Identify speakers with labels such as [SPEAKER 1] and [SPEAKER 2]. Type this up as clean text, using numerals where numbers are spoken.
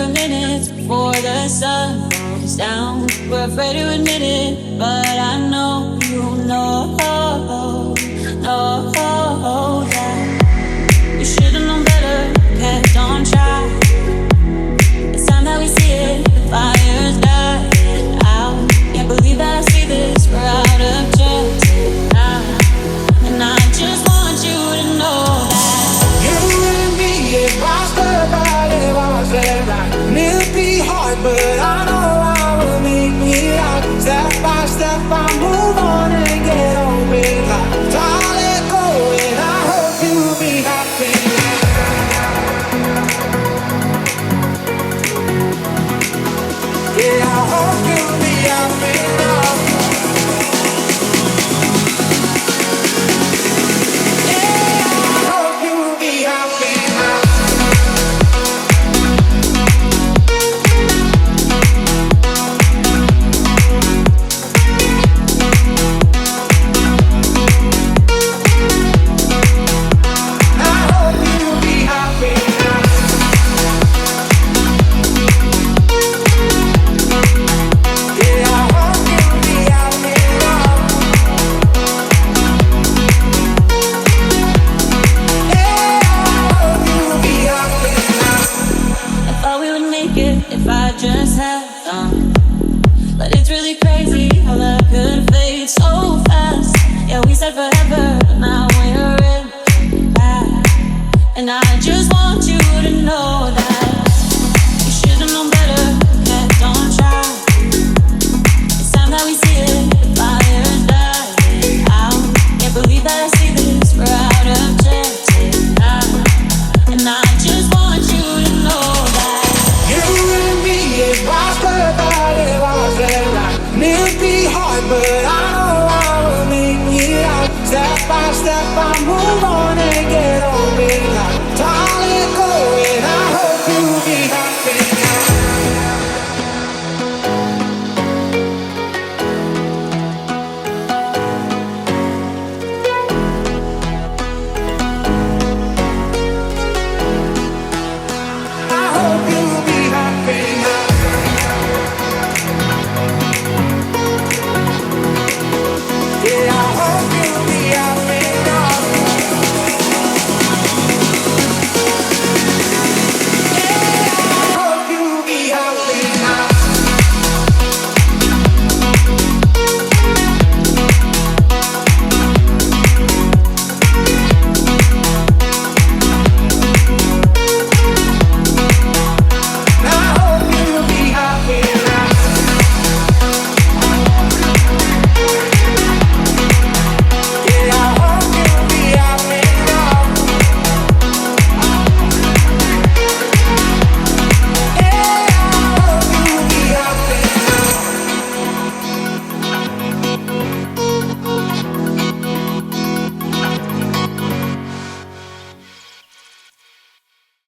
[SPEAKER 1] of minutes before the sun goes down. We're afraid to admit it, but I know you know, that we should've known better, kept on trying. It's time that we see it, the fire's dying out. Can't believe that I see this, we're out of chance now. And I just want you to know that
[SPEAKER 2] you and me, it was good, but it wasn't right. And it'll be hard, but I know I will make it out. Step by step, I move on and get over it. I'll let go, and I hope you'll be happy. Yeah, I hope you'll be happy now.
[SPEAKER 1] If I just had fun. But it's really crazy how that could fade so fast. Yeah, we said forever, but now we're in back. And I just want you to know that